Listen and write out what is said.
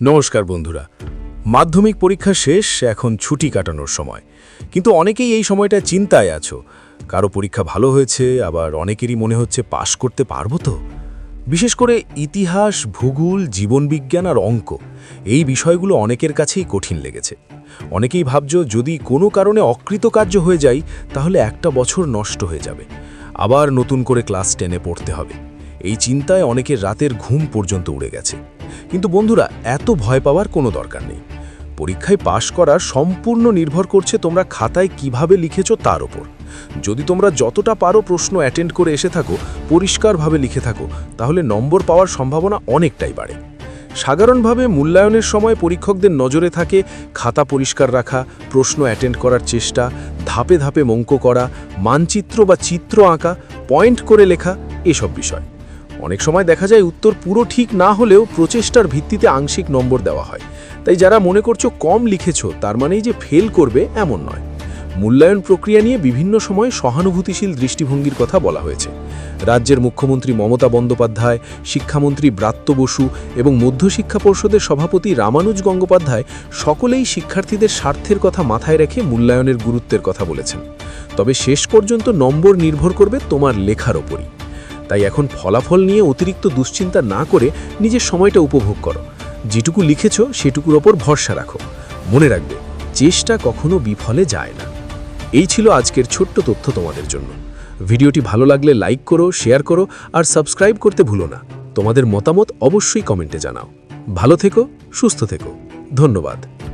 নমস্কার বন্ধুরা। মাধ্যমিক পরীক্ষা শেষ, এখন ছুটি কাটানোর সময়। কিন্তু অনেকেই এই সময়টা চিন্তায় আছো। কারো পরীক্ষা ভালো হয়েছে, আবার অনেকেরই মনে হচ্ছে পাশ করতে পারবো তো। বিশেষ করে ইতিহাস, ভূগোল, জীবনবিজ্ঞান আর অঙ্ক, এই বিষয়গুলো অনেকের কাছেই কঠিন লেগেছে। অনেকেই ভাবছো যদি কোনো কারণে অকৃতকার্য হয়ে যাই তাহলে একটা বছর নষ্ট হয়ে যাবে, আবার নতুন করে ক্লাস 10-এ পড়তে হবে। এই চিন্তায় অনেকের রাতের ঘুম পর্যন্ত উড়ে গেছে। কিন্তু বন্ধুরা, এত ভয় পাওয়ার কোনো দরকার নেই। পরীক্ষায় পাশ করা সম্পূর্ণ নির্ভর করছে তোমরা খাতায় কিভাবে লিখেছো তার ওপর। যদি তোমরা যতটা পারো প্রশ্ন অ্যাটেন্ড করে এসে থাকো, পরিষ্কারভাবে লিখে থাকো, তাহলে নম্বর পাওয়ার সম্ভাবনা অনেকটাই বাড়ে। সাধারণভাবে মূল্যায়নের সময় পরীক্ষকদের নজরে থাকে খাতা পরিষ্কার রাখা, প্রশ্ন অ্যাটেন্ড করার চেষ্টা, ধাপে ধাপে অঙ্ক করা, মানচিত্র বা চিত্র আঁকা, পয়েন্ট করে লেখা, এসব বিষয়। অনেক সময় দেখা যায় উত্তর পুরো ঠিক না হলেও প্রচেষ্টার ভিত্তিতে আংশিক নম্বর দেওয়া হয়। তাই যারা মনে করছো কম লিখেছো তার মানেই যে ফেল করবে এমন নয়। মূল্যায়ন প্রক্রিয়া নিয়ে বিভিন্ন সময় সহানুভূতিশীল দৃষ্টিভঙ্গির কথা বলা হয়েছে। রাজ্যের মুখ্যমন্ত্রী মমতা বন্দ্যোপাধ্যায়, শিক্ষামন্ত্রী ব্রাত্য বসু এবং মধ্যশিক্ষা পর্ষদের সভাপতি রামানুজ গঙ্গোপাধ্যায় সকলেই শিক্ষার্থীদের স্বার্থের কথা মাথায় রেখে মূল্যায়নের গুরুত্বের কথা বলেছেন। তবে শেষ পর্যন্ত নম্বর নির্ভর করবে তোমার লেখার ওপরই। তাই এখন ফলাফল নিয়ে অতিরিক্ত দুশ্চিন্তা না করে নিজের সময়টা উপভোগ করো। যেটুকু লিখেছো সেটুকুর ওপর ভরসা রাখো। মনে রাখবে, চেষ্টা কখনো বিফলে যায় না। এই ছিল আজকের ছোট্ট তথ্য তোমাদের জন্য। ভিডিওটি ভালো লাগলে লাইক করো, শেয়ার করো আর সাবস্ক্রাইব করতে ভুলো না। তোমাদের মতামত অবশ্যই কমেন্টে জানাও। ভালো থেকো, সুস্থ থেকো। ধন্যবাদ।